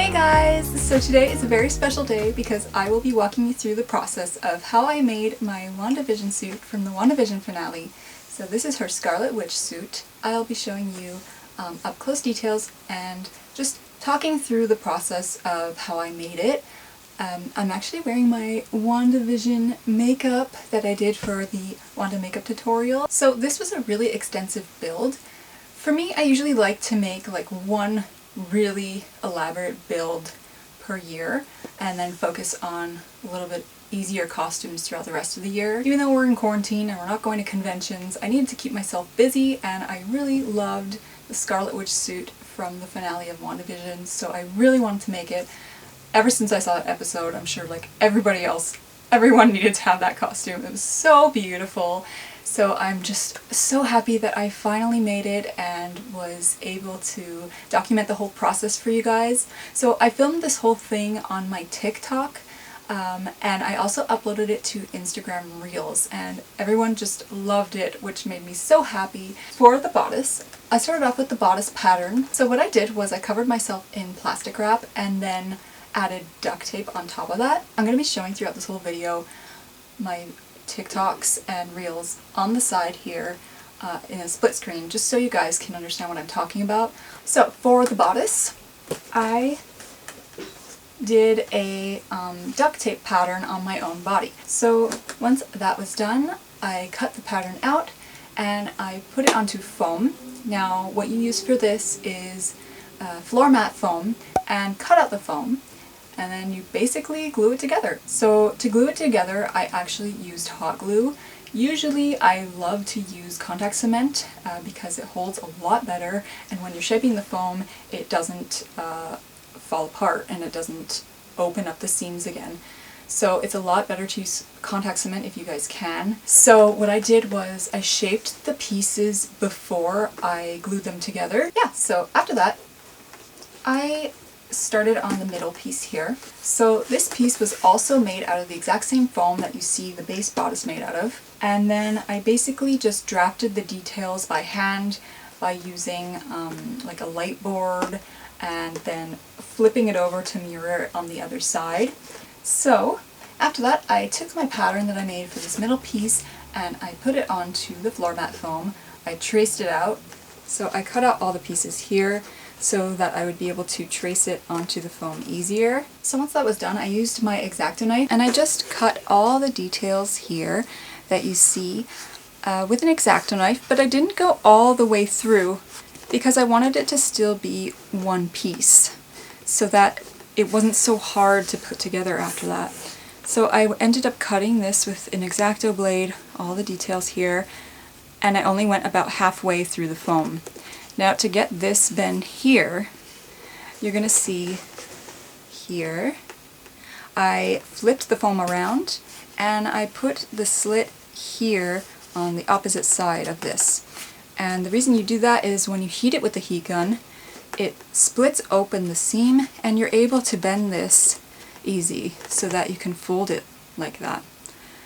Hey guys! So today is a very special day because I will be walking you through the process of how I made my WandaVision suit from the WandaVision finale. So this is her Scarlet Witch suit. I'll be showing you up close details and just talking through the process of how I made it. I'm actually wearing my WandaVision makeup that I did for the Wanda makeup tutorial. So this was a really extensive build. For me, I usually like to make like one really elaborate build per year and then focus on a little bit easier costumes throughout the rest of the year. Even though we're in quarantine and we're not going to conventions, I needed to keep myself busy, and I really loved the Scarlet Witch suit from the finale of WandaVision, so I really wanted to make it. Ever since I saw that episode, I'm sure like everybody else, everyone needed to have that costume. It was so beautiful. So I'm just so happy that I finally made it and was able to document the whole process for you guys. So I filmed this whole thing on my TikTok, and I also uploaded it to Instagram Reels, and everyone just loved it, which made me so happy. For the bodice, I started off with the bodice pattern. So what I did was I covered myself in plastic wrap and then added duct tape on top of that. I'm going to be showing throughout this whole video my TikToks and Reels on the side here in a split screen, just so you guys can understand what I'm talking about. So for the bodice, I did a duct tape pattern on my own body. So once that was done, I cut the pattern out and I put it onto foam. Now what you use for this is floor mat foam, and cut out the foam, and then you basically glue it together. So to glue it together, I actually used hot glue. Usually I love to use contact cement because it holds a lot better, and when you're shaping the foam it doesn't fall apart and it doesn't open up the seams again. So it's a lot better to use contact cement if you guys can. So what I did was I shaped the pieces before I glued them together. Yeah, so after that I started on the middle piece here. So this piece was also made out of the exact same foam that you see the base bodice made out of. And then I basically just drafted the details by hand by using like a light board and then flipping it over to mirror it on the other side. So after that I took my pattern that I made for this middle piece and I put it onto the floor mat foam. I traced it out. So I cut out all the pieces here so that I would be able to trace it onto the foam easier. So once that was done, I used my X-Acto knife and I just cut all the details here that you see with an X-Acto knife, but I didn't go all the way through because I wanted it to still be one piece so that it wasn't so hard to put together after that. So I ended up cutting this with an X-Acto blade, all the details here, and I only went about halfway through the foam. Now to get this bend here, you're going to see here, I flipped the foam around and I put the slit here on the opposite side of this. And the reason you do that is when you heat it with the heat gun, it splits open the seam and you're able to bend this easy so that you can fold it like that.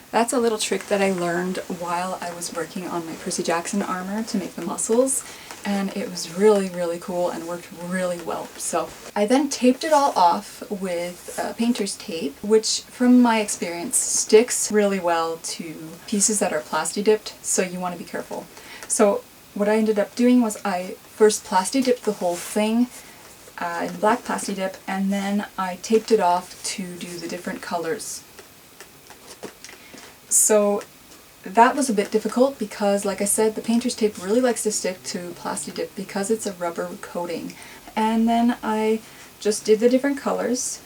That's a little trick that I learned while I was working on my Percy Jackson armor to make the muscles, and it was really, really cool and worked really well. So I then taped it all off with painter's tape, which from my experience sticks really well to pieces that are plasti dipped, so you want to be careful. So what I ended up doing was I first plasti dipped the whole thing in black plasti dip, and then I taped it off to do the different colors. So that was a bit difficult because, like I said, the painter's tape really likes to stick to plasti dip because it's a rubber coating. And then I just did the different colors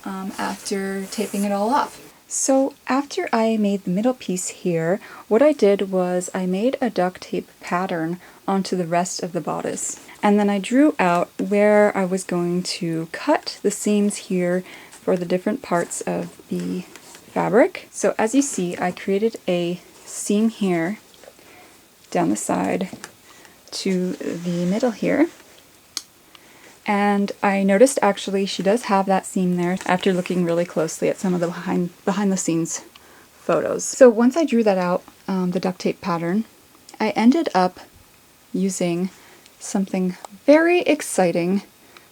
after taping it all off. So after I made the middle piece here, what I did was I made a duct tape pattern onto the rest of the bodice. And then I drew out where I was going to cut the seams here for the different parts of the fabric. So as you see, I created a seam here down the side to the middle here, and I noticed actually she does have that seam there after looking really closely at some of the behind the scenes photos. So once I drew that out, the duct tape pattern, I ended up using something very exciting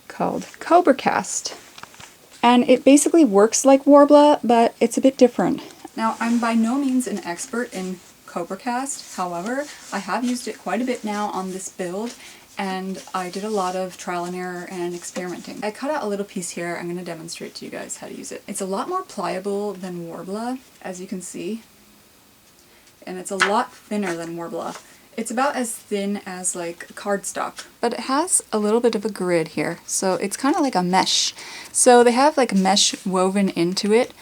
called Cobra Cast. And it basically works like Warbler, but it's a bit different. Now, I'm by no means an expert in Cobra Cast, however, I have used it quite a bit now on this build, and I did a lot of trial and error and experimenting. I cut out a little piece here. I'm going to demonstrate to you guys how to use it. It's a lot more pliable than Warbler, as you can see, and it's a lot thinner than Warbler. It's about as thin as like cardstock, but it has a little bit of a grid here, so it's kind of like a mesh. So they have like mesh woven into it.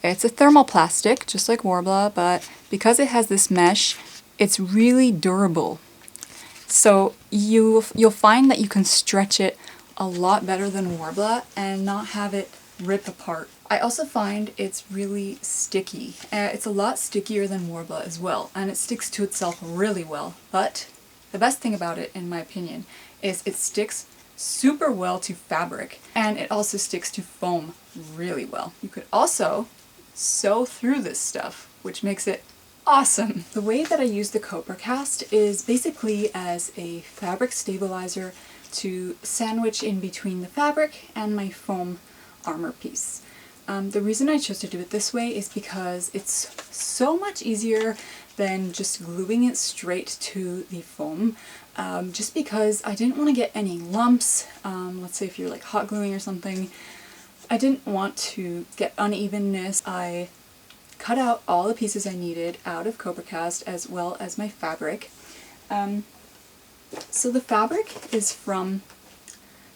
It's a thermoplastic, just like Warbler, but because it has this mesh, it's really durable. So you'll find that you can stretch it a lot better than Warbler and not have it rip apart. I also find it's really sticky. It's a lot stickier than Warbler as well, and it sticks to itself really well. But the best thing about it, in my opinion, is it sticks super well to fabric, and it also sticks to foam really well. You could also sew through this stuff, which makes it awesome. The way that I use the Cobra Cast is basically as a fabric stabilizer to sandwich in between the fabric and my foam armor piece. The reason I chose to do it this way is because it's so much easier than just gluing it straight to the foam, just because I didn't want to get any lumps. Let's say if you're like hot gluing or something, I didn't want to get unevenness. I cut out all the pieces I needed out of Cobra Cast as well as my fabric. So the fabric is from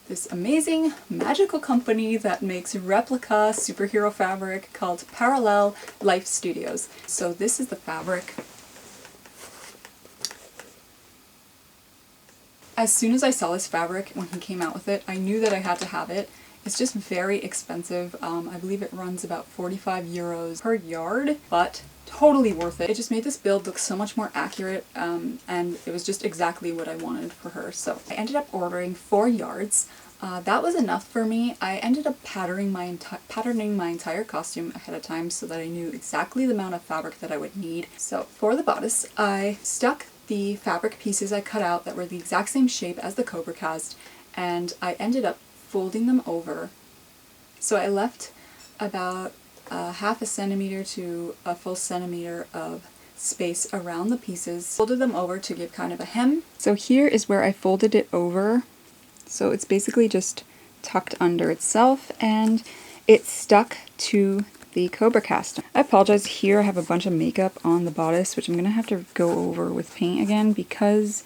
this amazing magical company that makes replica superhero fabric called Parallel Life Studios. So this is the fabric. As soon as I saw this fabric when he came out with it, I knew that I had to have it. It's just very expensive. I believe it runs about 45 euros per yard, but totally worth it. It just made this build look so much more accurate, and it was just exactly what I wanted for her. So I ended up ordering 4 yards. That was enough for me. I ended up patterning my entire costume ahead of time so that I knew exactly the amount of fabric that I would need. So for the bodice, I stuck the fabric pieces I cut out that were the exact same shape as the Cobra Cast, and I ended up folding them over. So I left about half a centimeter to a full centimeter of space around the pieces. Folded them over to give kind of a hem. So here is where I folded it over. So it's basically just tucked under itself, and it's stuck to the Cobra Cast. I apologize, here I have a bunch of makeup on the bodice, which I'm gonna have to go over with paint again because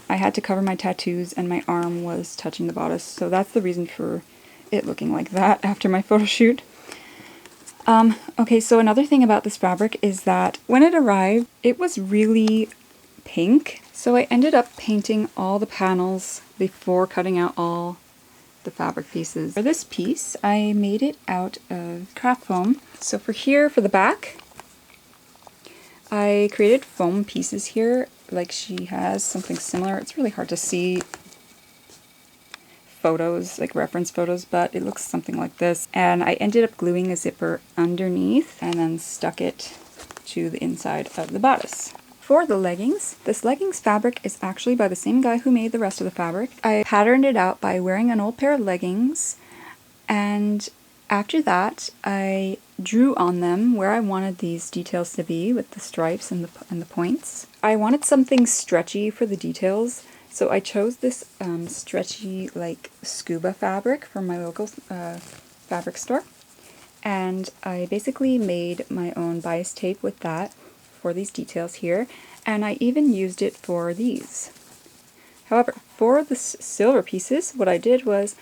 I had to cover my tattoos and my arm was touching the bodice, so that's the reason for it looking like that after my photo shoot. Okay, so another thing about this fabric is that when it arrived, it was really pink, so I ended up painting all the panels before cutting out all the fabric pieces. For this piece, I made it out of craft foam. So for here, for the back, I created foam pieces here, like she has something similar. It's really hard to see photos, like reference photos, but it looks something like this. And I ended up gluing a zipper underneath and then stuck it to the inside of the bodice. For the leggings, this leggings fabric is actually by the same guy who made the rest of the fabric. I patterned it out by wearing an old pair of leggings, and after that I drew on them where I wanted these details to be with the stripes and the points. I wanted something stretchy for the details, so I chose this stretchy like scuba fabric from my local fabric store, and I basically made my own bias tape with that for these details here, and I even used it for these. However, for the silver pieces, what I did was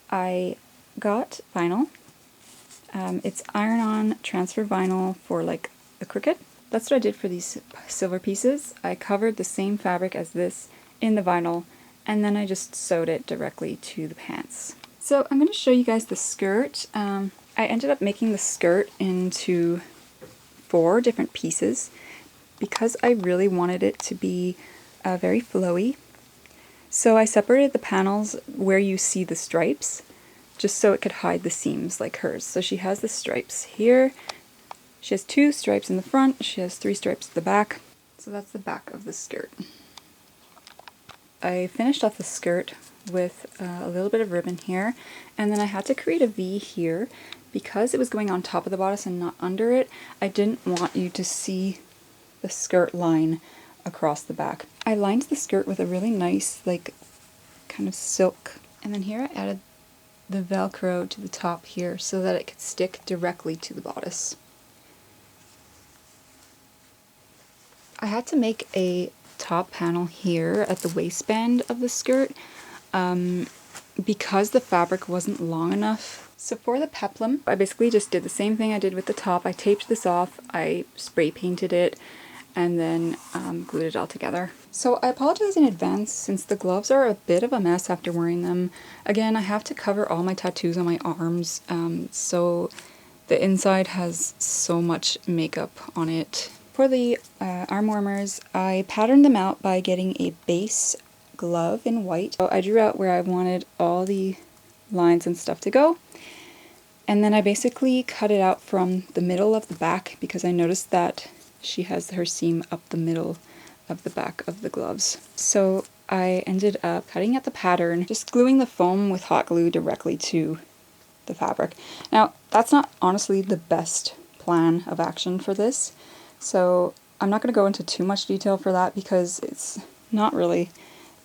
I got vinyl. It's iron-on transfer vinyl for like the Cricut. That's what I did for these silver pieces. I covered the same fabric as this in the vinyl, and then I just sewed it directly to the pants. So I'm going to show you guys the skirt. I ended up making the skirt into 4 different pieces because I really wanted it to be very flowy. So I separated the panels where you see the stripes, just so it could hide the seams like hers. So she has the stripes here. She has 2 stripes in the front, she has 3 stripes at the back. So that's the back of the skirt. I finished off the skirt with a little bit of ribbon here, and then I had to create a V here because it was going on top of the bodice and not under it. I didn't want you to see the skirt line across the back. I lined the skirt with a really nice, like, kind of silk, and then here I added the Velcro to the top here so that it could stick directly to the bodice. I had to make a top panel here at the waistband of the skirt because the fabric wasn't long enough. So for the peplum, I basically just did the same thing I did with the top. I taped this off, I spray painted it, and then glued it all together. So I apologize in advance since the gloves are a bit of a mess after wearing them. Again, I have to cover all my tattoos on my arms, so the inside has so much makeup on it. For the arm warmers, I patterned them out by getting a base glove in white. So I drew out where I wanted all the lines and stuff to go, and then I basically cut it out from the middle of the back because I noticed that she has her seam up the middle of the back of the gloves. So I ended up cutting out the pattern, just gluing the foam with hot glue directly to the fabric. Now, that's not honestly the best plan of action for this, so I'm not going to go into too much detail for that because it's not really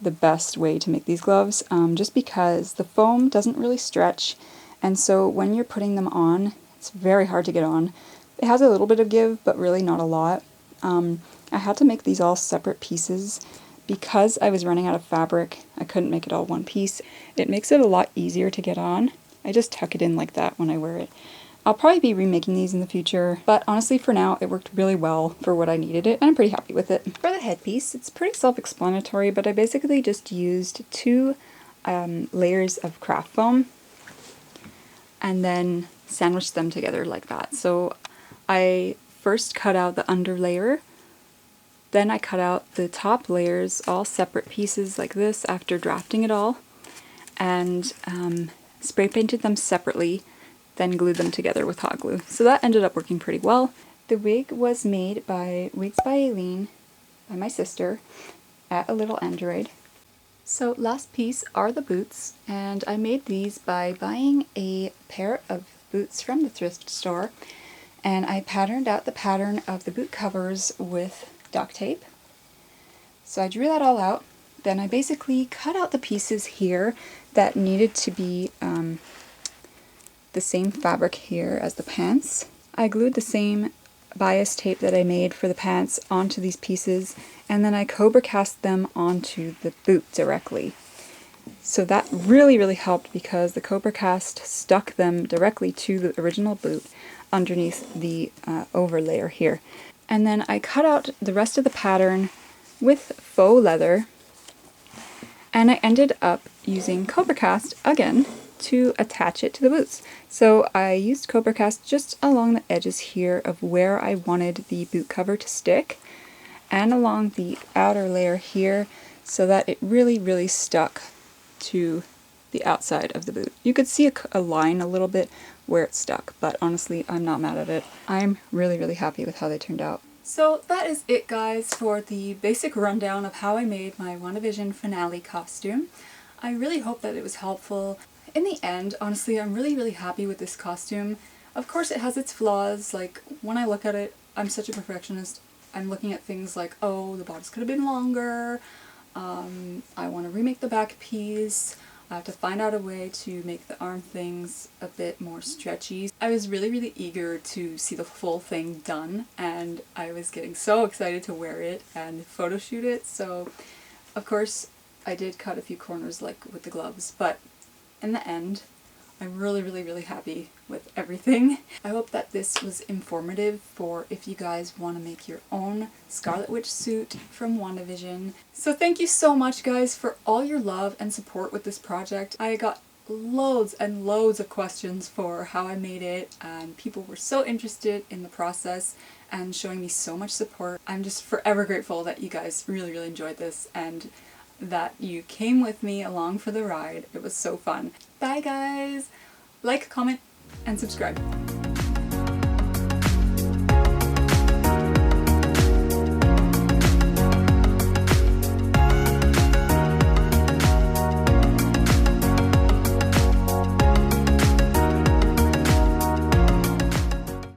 the best way to make these gloves, just because the foam doesn't really stretch, and so when you're putting them on, it's very hard to get on. It has a little bit of give, but really not a lot. I had to make these all separate pieces because I was running out of fabric. I couldn't make it all one piece. It makes it a lot easier to get on. I just tuck it in like that when I wear it. I'll probably be remaking these in the future, but honestly for now it worked really well for what I needed it, and I'm pretty happy with it. For the headpiece, it's pretty self-explanatory, but I basically just used 2 layers of craft foam and then sandwiched them together like that. So I first cut out the under layer, then I cut out the top layers, all separate pieces like this after drafting it all, and spray painted them separately, then glued them together with hot glue. So that ended up working pretty well. The wig was made by Wigs by Aileen, by my sister, at A Little Android. So last piece are the boots, and I made these by buying a pair of boots from the thrift store, and I patterned out the pattern of the boot covers with duct tape. So I drew that all out. Then I basically cut out the pieces here that needed to be the same fabric here as the pants. I glued the same bias tape that I made for the pants onto these pieces, and then I Cobra Cast them onto the boot directly. So that really helped because the Cobra Cast stuck them directly to the original boot underneath the overlayer here. And then I cut out the rest of the pattern with faux leather, and I ended up using Cobra Cast again to attach it to the boots. So I used Cobra Cast just along the edges here of where I wanted the boot cover to stick, and along the outer layer here so that it really stuck to the outside of the boot. You could see a line a little bit where it stuck, but honestly I'm not mad at it. I'm really happy with how they turned out. So that is it, guys, for the basic rundown of how I made my WandaVision finale costume. I really hope that it was helpful. In the end, honestly, I'm really happy with this costume. Of course it has its flaws, like when I look at it, I'm such a perfectionist. I'm looking at things like, oh, the bodice could have been longer, I want to remake the back piece, I have to find out a way to make the arm things a bit more stretchy. I was really eager to see the full thing done, and I was getting so excited to wear it and photo shoot it, so of course I did cut a few corners like with the gloves, but in the end I'm really happy with everything. I hope that this was informative for if you guys want to make your own Scarlet Witch suit from WandaVision. So thank you so much, guys, for all your love and support with this project. I got loads and loads of questions for how I made it, and people were so interested in the process and showing me so much support. I'm just forever grateful that you guys really enjoyed this and that you came with me along for the ride. It was so fun. Bye, guys! Like, comment, and subscribe.